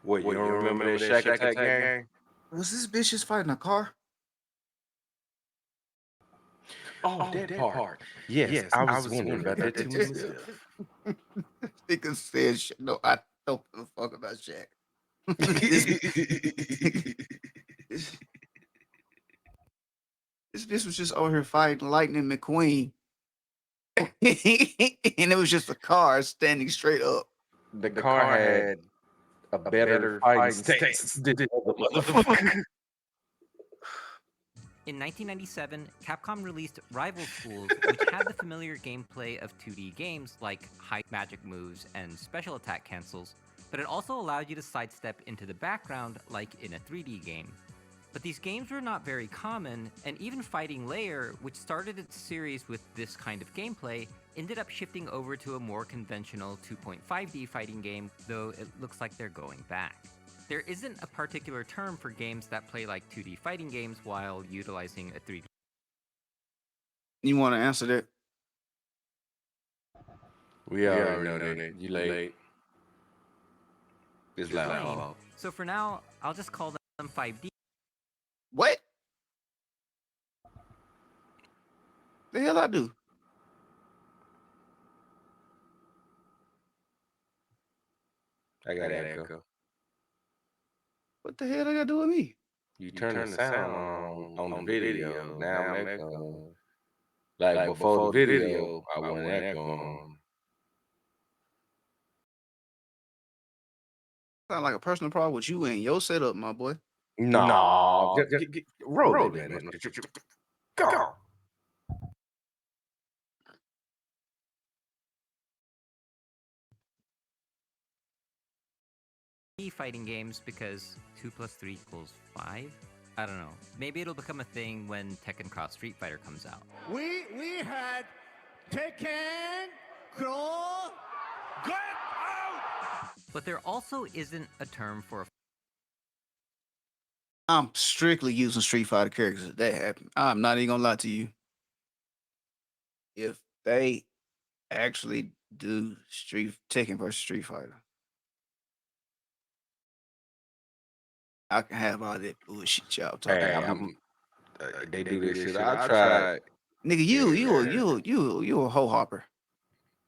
What, you don't remember that Shack Attack game? Was this bitch just fighting a car? Oh, that part. Yes, I was wondering about that too myself. Nigga said, no, I don't give a fuck about Shaq. This was just over here fighting Lightning McQueen. And it was just a car standing straight up. The car had a better fighting stance than the other motherfucker. In 1997, Capcom released Rival Schools, which had the familiar gameplay of 2D games like high magic moves and special attack cancels, but it also allowed you to sidestep into the background like in a 3D game. But these games were not very common, and even Fighting Layer, which started its series with this kind of gameplay, ended up shifting over to a more conventional 2.5D fighting game, though it looks like they're going back. There isn't a particular term for games that play like 2D fighting games while utilizing a 3D. You want to answer that? We already know that. You late. It's loud. So for now, I'll just call them 5D. What? The hell I do? I got echo. What the hell I gotta do with me? You turn the sound on the video. Now I'm echoing. Like before the video, I wasn't echoing. Sound like a personal problem with you and your setup, my boy. No. Roll it, man. Go. Fighting games because 2 + 3 = 5? I don't know. Maybe it'll become a thing when Tekken Cross Street Fighter comes out. We had Tekken Cross. Get out! But there also isn't a term for I'm strictly using Street Fighter characters. That happened. I'm not even gonna lie to you. If they actually do Tekken versus Street Fighter, I can have all that bullshit y'all talking about. They do this shit. I tried. Nigga, you a hoe hopper.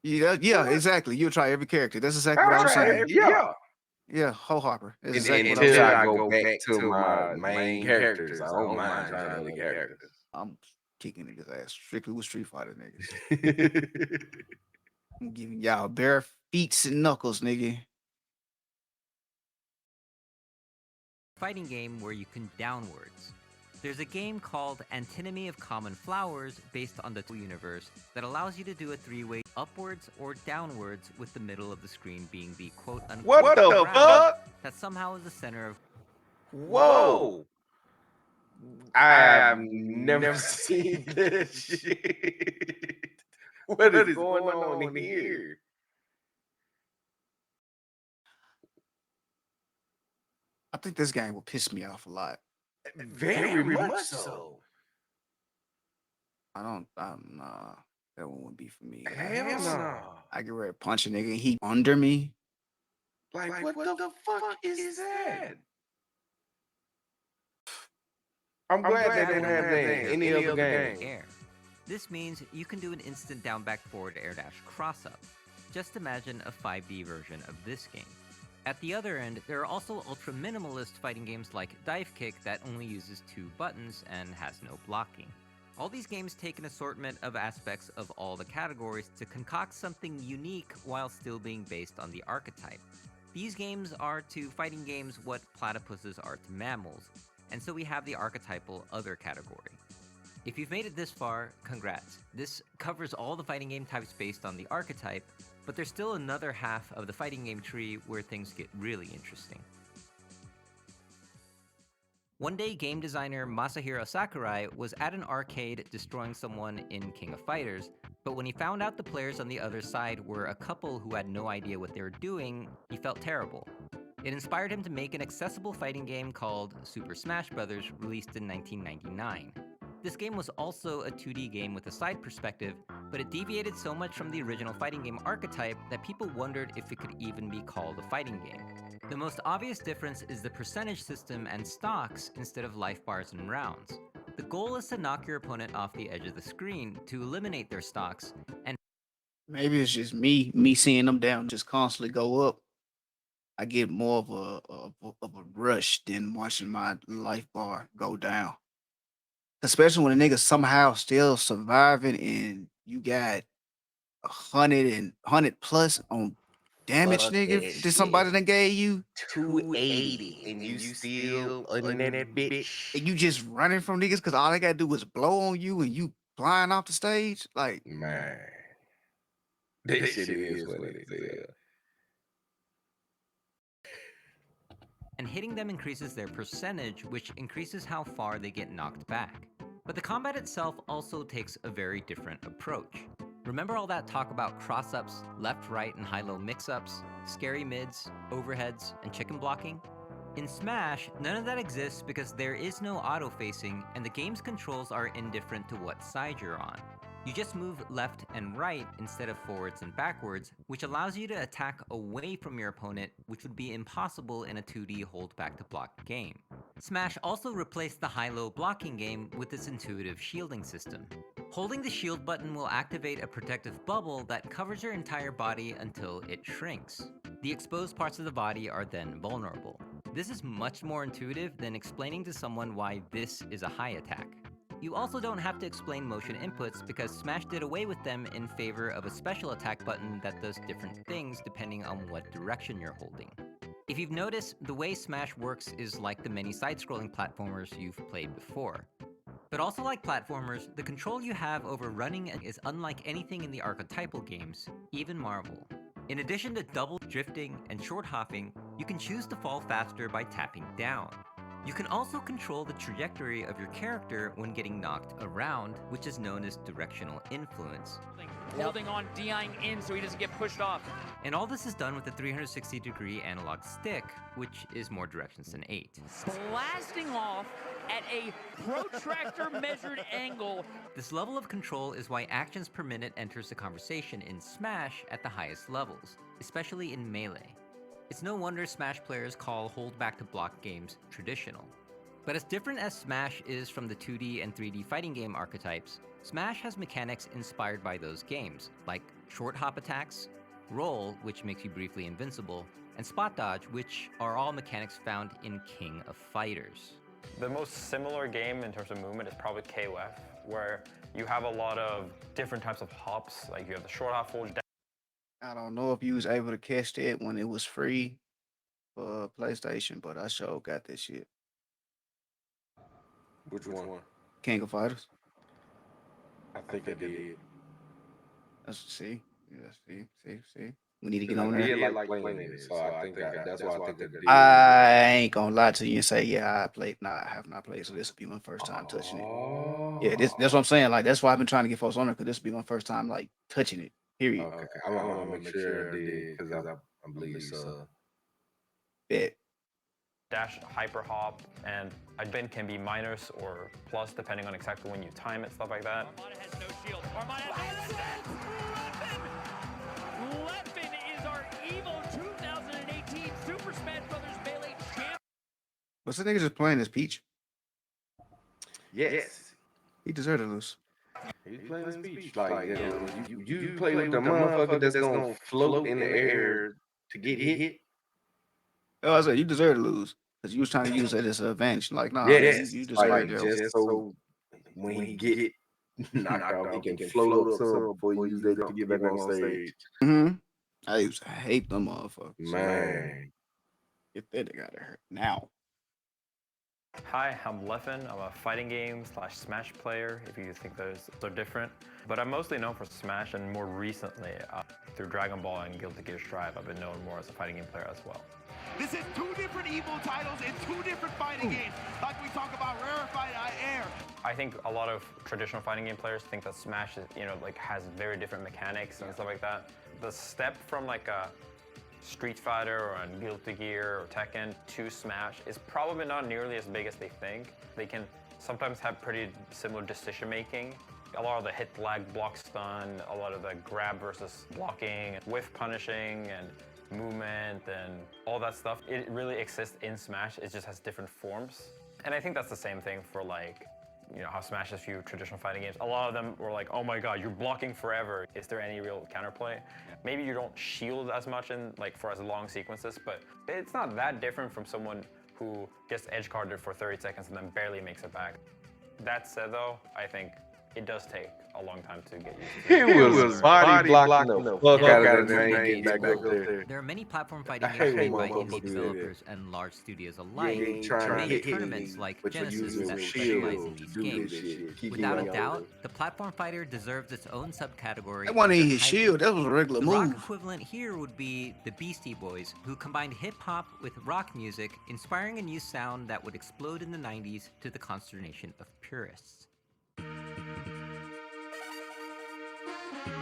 Yeah, exactly. You'll try every character. That's exactly what I was saying. Yeah, hoe hopper. That's exactly what I'm Until saying. I go back to my main characters, I don't mind trying other characters. I'm kicking niggas ass strictly with Street Fighter niggas. I'm giving y'all bare feet and knuckles, nigga. fighting game where you can downwards. There's a game called Antinomy of Common Flowers based on the universe that allows you to do a three-way upwards or downwards with the middle of the screen being the quote-unquote What the fuck? that somehow is the center of... Whoa! I have never seen this shit. What is going on here? I think this game will piss me off a lot. Very much so. Nah, that one would be for me. Hell no. I get ready to punch a nigga and he under me. Like what the fuck is that? I'm glad they didn't have that in any other game. Air. This means you can do an instant down back forward air dash cross up. Just imagine a 5D version of this game. At the other end, there are also ultra minimalist fighting games like Dive Kick that only uses 2 buttons and has no blocking. All these games take an assortment of aspects of all the categories to concoct something unique while still being based on the archetype. These games are to fighting games what platypuses are to mammals, and so we have the archetypal other category. If you've made it this far, congrats. This covers all the fighting game types based on the archetype, but there's still another half of the fighting game tree where things get really interesting. One day, game designer Masahiro Sakurai was at an arcade destroying someone in King of Fighters, but when he found out the players on the other side were a couple who had no idea what they were doing, he felt terrible. It inspired him to make an accessible fighting game called Super Smash Bros., released in 1999. This game was also a 2D game with a side perspective, but it deviated so much from the original fighting game archetype that people wondered if it could even be called a fighting game. The most obvious difference is the percentage system and stocks instead of life bars and rounds. The goal is to knock your opponent off the edge of the screen to eliminate their stocks, and maybe it's just me seeing them down just constantly go up. I get more of a rush than watching my life bar go down. Especially when a nigga somehow still surviving and you got 100 plus on damage, nigga. Did somebody that gave you 280 and you still in that bitch? And you just running from niggas because all they gotta do is blow on you and you flying off the stage? Like, man, this shit is what it is. And hitting them increases their percentage, which increases how far they get knocked back. But the combat itself also takes a very different approach. Remember all that talk about cross-ups, left, right, and high-low mix-ups, scary mids, overheads, and chicken blocking? In Smash, none of that exists because there is no auto-facing and the game's controls are indifferent to what side you're on. You just move left and right instead of forwards and backwards, which allows you to attack away from your opponent, which would be impossible in a 2D hold back to block game. Smash also replaced the high-low blocking game with its intuitive shielding system. Holding the shield button will activate a protective bubble that covers your entire body until it shrinks. The exposed parts of the body are then vulnerable. This is much more intuitive than explaining to someone why this is a high attack. You also don't have to explain motion inputs because Smash did away with them in favor of a special attack button that does different things depending on what direction you're holding. If you've noticed, the way Smash works is like the many side-scrolling platformers you've played before. But also like platformers, the control you have over running is unlike anything in the archetypal games, even Marvel. In addition to double drifting and short hopping, you can choose to fall faster by tapping down. You can also control the trajectory of your character when getting knocked around, which is known as directional influence. Holding on, DIing in so he doesn't get pushed off. And all this is done with a 360-degree analog stick, which is more directions than 8. Blasting off at a protractor measured angle. This level of control is why actions per minute enters the conversation in Smash at the highest levels, especially in Melee. It's no wonder Smash players call hold back to block games traditional. But as different as Smash is from the 2D and 3D fighting game archetypes, Smash has mechanics inspired by those games, like short hop attacks, roll, which makes you briefly invincible, and spot dodge, which are all mechanics found in King of Fighters. The most similar game in terms of movement is probably KOF, where you have a lot of different types of hops, like you have the short hop, full dash. I don't know if you was able to catch that when it was free for PlayStation, but I sure got that shit. Which one? King of Fighters. I think I did. See. Yeah, see. We need to get on I there. did like playing it, so I think that's why I think I did. I ain't gonna lie to you and say, yeah, I played. Nah, I have not played, so this will be my first time touching it. Yeah, that's what I'm saying. Like, that's why I've been trying to get folks on there, because this will be my first time, like, touching it. Period. Okay, I want to make sure I did, because I believe so. Bet. Dash, hyper hop, and a bend can be minus or plus depending on exactly when you time it, stuff like that. Armada has no shield. Armada has Leffen is our EVO 2018 Super Smash Bros. Melee champ. What's the nigga just playing as Peach? Yes. He deserved to lose. He's playing his Peach. Like, you play with the motherfucker that's gonna float in the air to get hit. Oh, I said you deserve to lose because you was trying to use it as an advantage. Like, nah, Yes. you just right there. Just so when he get knocked out, he can float up some before you use that to get back on stage. I used to hate them motherfuckers. Man, get that nigga out of here now. Hi, I'm Leffen. I'm a fighting game / Smash player, if you think those are different. But I'm mostly known for Smash, and more recently, through Dragon Ball and Guilty Gear Strive, I've been known more as a fighting game player as well. This is two different EVO titles in two different fighting games. Like we talk about Rarefied Air. I think a lot of traditional fighting game players think that Smash is, has very different mechanics and stuff like that. The step from like a Street Fighter or a Guilty Gear or Tekken to Smash is probably not nearly as big as they think. They can sometimes have pretty similar decision making. A lot of the hit lag block stun, a lot of the grab versus blocking, whiff punishing, and movement and all that stuff. It really exists in Smash. It just has different forms. And I think that's the same thing for how Smash has few traditional fighting games. A lot of them were like, oh my god, you're blocking forever. Is there any real counterplay? Maybe you don't shield as much for as long sequences, but it's not that different from someone who gets edge guarded for 30 seconds and then barely makes it back. That said though, I think it does take a long time to get used to. He was body blocking the fuck out of the back up there. There are many platform fighting games made by indie developers and large studios alike to make tournaments like Genesis that specialize in these games. Without a doubt, the platform fighter deserves its own subcategory. That wasn't even his shield. That was a regular the move. rock equivalent here would be the Beastie Boys, who combined hip-hop with rock music, inspiring a new sound that would explode in the 90s to the consternation of purists.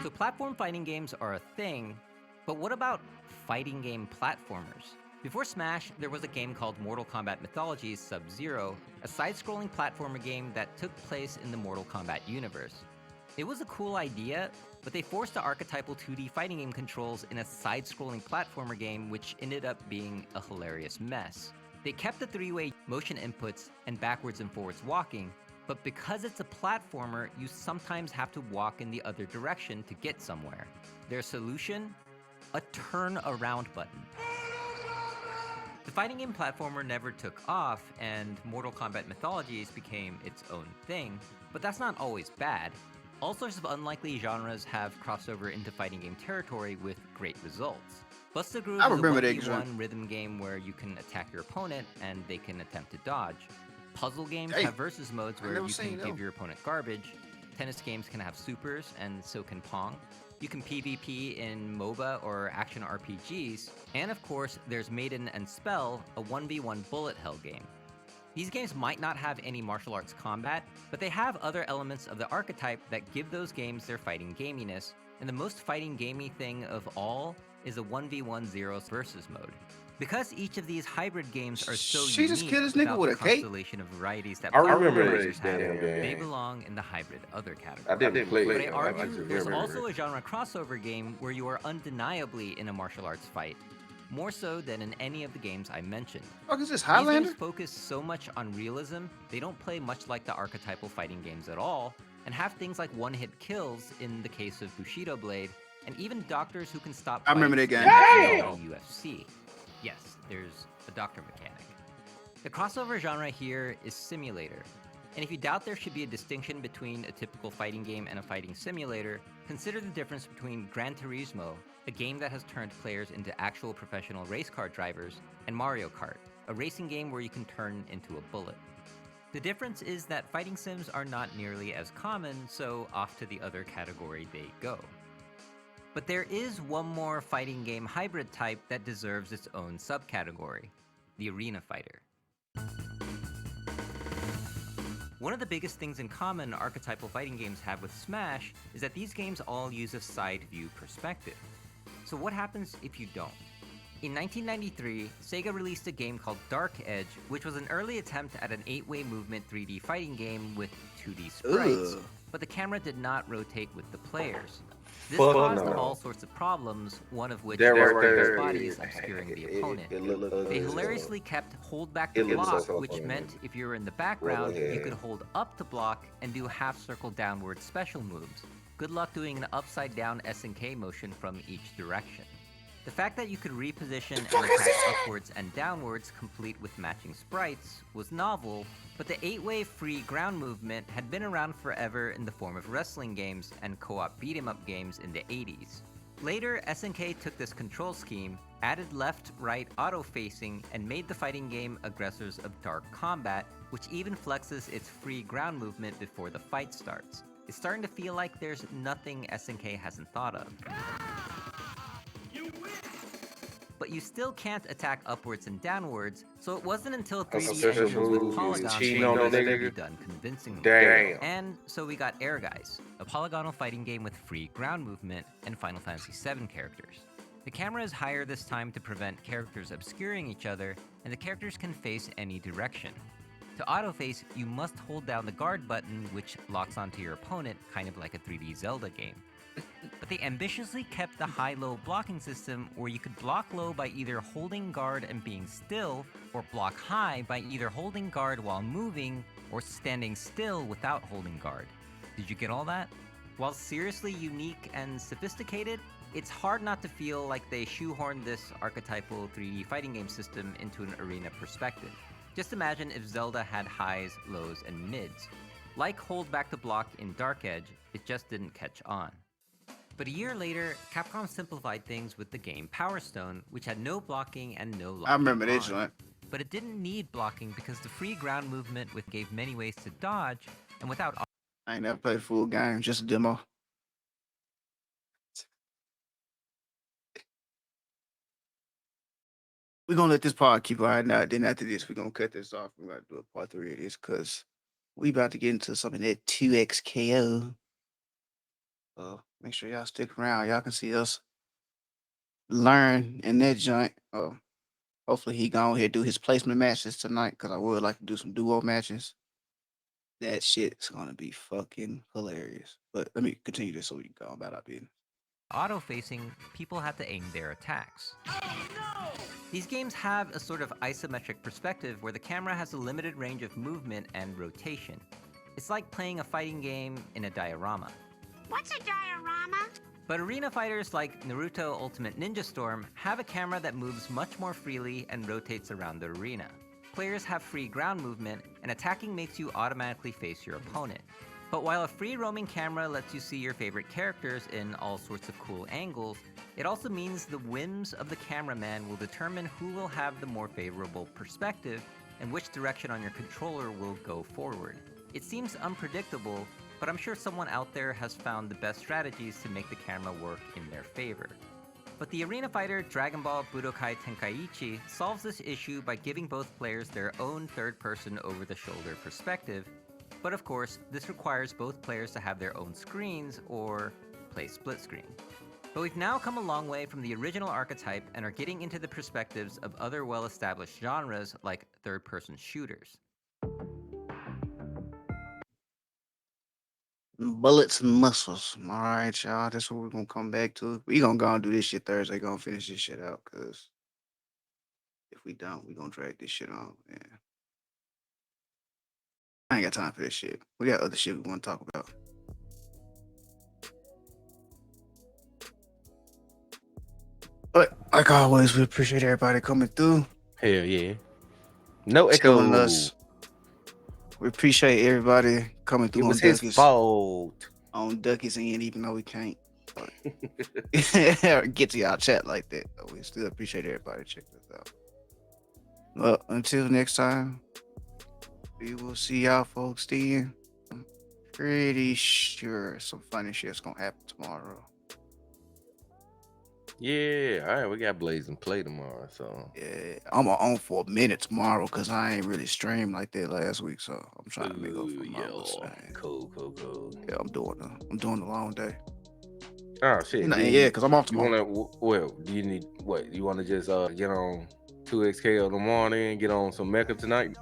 So platform fighting games are a thing, but what about fighting game platformers? Before Smash, there was a game called Mortal Kombat Mythologies Sub-Zero, a side-scrolling platformer game that took place in the Mortal Kombat universe. It was a cool idea, but they forced the archetypal 2D fighting game controls in a side-scrolling platformer game, which ended up being a hilarious mess. They kept the 3-way motion inputs and backwards and forwards walking, but because it's a platformer, you sometimes have to walk in the other direction to get somewhere. Their solution? A turn around button. The fighting game platformer never took off, and Mortal Kombat Mythologies became its own thing, but that's not always bad. All sorts of unlikely genres have crossed over into fighting game territory with great results. Busta Groove is a 1v1 rhythm game where you can attack your opponent and they can attempt to dodge. Puzzle games have versus modes where you can give your opponent garbage. Tennis games can have supers, and so can Pong. You can PvP in MOBA or action RPGs, and of course, there's Maiden and Spell, a 1v1 bullet hell game. These games might not have any martial arts combat, but they have other elements of the archetype that give those games their fighting gaminess, and the most fighting gamey thing of all is a 1v1 zeros versus mode. Because each of these hybrid games are so unique just killed this nigga with the a cake. constellation of varieties that I remember platformers this have, damn game. they belong in the hybrid other category. I didn't play But it. I argue there's also a genre crossover game where you are undeniably in a martial arts fight, more so than in any of the games I mentioned. Fuck is this, These Highlander? games focus so much on realism, they don't play much like the archetypal fighting games at all, and have things like one-hit kills in the case of Bushido Blade, and even doctors who can stop I remember that fights game. in the UFC. Yes, there's a doctor mechanic. The crossover genre here is simulator, and if you doubt there should be a distinction between a typical fighting game and a fighting simulator, consider the difference between Gran Turismo, a game that has turned players into actual professional race car drivers, and Mario Kart, a racing game where you can turn into a bullet. The difference is that fighting sims are not nearly as common, so off to the other category they go. But there is one more fighting game hybrid type that deserves its own subcategory, the arena fighter. One of the biggest things in common archetypal fighting games have with Smash is that these games all use a side view perspective. So what happens if you don't? In 1993, Sega released a game called Dark Edge, which was an early attempt at an 8-way movement 3D fighting game with 2D sprites, but the camera did not rotate with the players. This caused all sorts of problems, one of which was players' bodies obscuring the opponent. They hilariously kept hold back to block, which meant if you were in the background, you could hold up to block and do half circle downward special moves. Good luck doing an upside down SNK motion from each direction. The fact that you could reposition and attack upwards and downwards complete with matching sprites was novel, but the 8-way free ground movement had been around forever in the form of wrestling games and co-op beat-em-up games in the 80s. Later, SNK took this control scheme, added left-right auto-facing, and made the fighting game Aggressors of Dark Combat, which even flexes its free ground movement before the fight starts. It's starting to feel like there's nothing SNK hasn't thought of. But you still can't attack upwards and downwards, so it wasn't until 3D engines with polygons that could be done convincingly. And so we got Air Guys, a polygonal fighting game with free ground movement and Final Fantasy VII characters. The camera is higher this time to prevent characters obscuring each other, and the characters can face any direction. To autoface, you must hold down the guard button, which locks onto your opponent, kind of like a 3D Zelda game. But they ambitiously kept the high-low blocking system where you could block low by either holding guard and being still, or block high by either holding guard while moving, or standing still without holding guard. Did you get all that? While seriously unique and sophisticated, it's hard not to feel like they shoehorned this archetypal 3D fighting game system into an arena perspective. Just imagine if Zelda had highs, lows, and mids. Like hold back to block in Dark Edge, it just didn't catch on. But a year later, Capcom simplified things with the game Power Stone, which had no blocking and no locking. I remember this one. But it didn't need blocking because the free ground movement gave many ways to dodge, and without... I ain't never played a full game, just a demo. We're gonna let this part keep riding out. Then after this, we're gonna cut this off. We're gonna do a part 3 of this because we about to get into something that 2XKO. Make sure y'all stick around. Y'all can see us learn in that joint. Hopefully he go ahead and do his placement matches tonight because I would like to do some duo matches. That shit's gonna be fucking hilarious. But let me continue this so we can go about our business. Auto-facing, people have to aim their attacks. These games have a sort of isometric perspective where the camera has a limited range of movement and rotation. It's like playing a fighting game in a diorama. What's a diorama? But arena fighters like Naruto Ultimate Ninja Storm have a camera that moves much more freely and rotates around the arena. Players have free ground movement, and attacking makes you automatically face your opponent. But while a free roaming camera lets you see your favorite characters in all sorts of cool angles, it also means the whims of the cameraman will determine who will have the more favorable perspective and which direction on your controller will go forward. It seems unpredictable, but I'm sure someone out there has found the best strategies to make the camera work in their favor. But the arena fighter Dragon Ball Budokai Tenkaichi solves this issue by giving both players their own third-person over-the-shoulder perspective. But of course, this requires both players to have their own screens or play split screen. But we've now come a long way from the original archetype and are getting into the perspectives of other well-established genres like third-person shooters. Bullets and muscles. All right, y'all. That's what we're gonna come back to. We gonna go and do this shit Thursday. Gonna finish this shit out, cause if we don't, we gonna drag this shit on. Yeah. I ain't got time for this shit. We got other shit we want to talk about. But like always, we appreciate everybody coming through. Hell yeah. No Telling echo. us. We appreciate everybody coming through. It was on his Ducky's, fault. on Ducky's end, even though we can't get to y'all chat like that. But we still appreciate everybody checking us out. Well, until next time, we will see y'all folks then. I'm pretty sure some funny shit's gonna happen tomorrow. Yeah, all right, we got Blazing Play tomorrow, so Yeah, I'm on for a minute tomorrow because I ain't really streamed like that last week, so I'm trying to make up for my loss. Cool. Yeah, I'm doing the long day. Oh shit. Yeah, because I'm off You tomorrow. wanna do you need what? You wanna just get on 2XK in the morning and get on some Mecca tonight?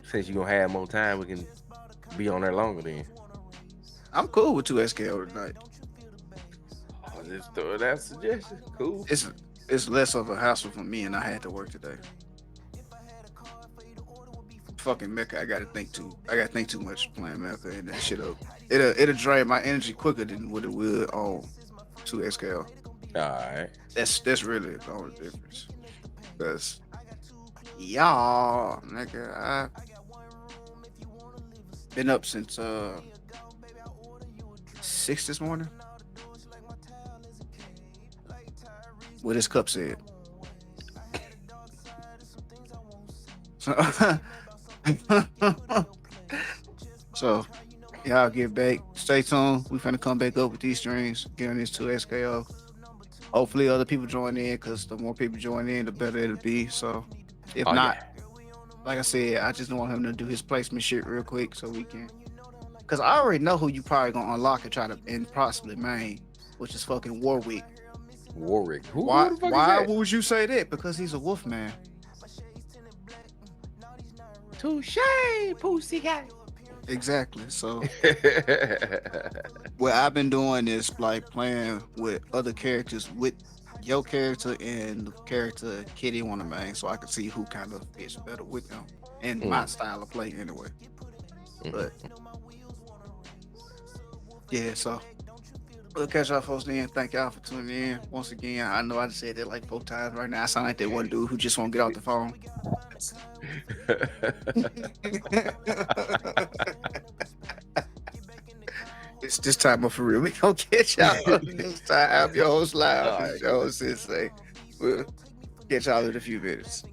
Since you gonna have more time, we can be on there longer then. I'm cool with 2SKO tonight. Oh, just throw that suggestion. Cool. It's less of a hassle for me, and I had to work today. Fucking Mecca, I gotta think too much playing Mecca and that shit up. It'll drain my energy quicker than what it would on 2SKO. Alright. That's really the only difference. Because y'all, nigga, I been up since 6 this morning. What his cup said. So y'all get back. Stay tuned. We finna come back up with these streams. Get on this 2SKO. Hopefully other people join in, because the more people join in, the better it'll be. So if not, like I said, I just want him to do his placement shit real quick so we can. Because I already know who you probably gonna unlock and try to and possibly main, which is fucking Warwick. Warwick. Why who the fuck is that? would you say that? Because he's a wolf man. Touche, pussy guy. Exactly. So what I've been doing is like playing with other characters with your character and the character Kitty want to main, so I can see who kind of fits better with them and my style of play anyway. But yeah, so we'll catch y'all folks then. Thank y'all for tuning in. Once again, I know I just said that like 4 times right now. I sound like that one dude who just won't get off the phone. It's this time of for real. We gonna catch y'all this time. I'm your host live. Your host Sensei. We'll catch y'all in a few minutes.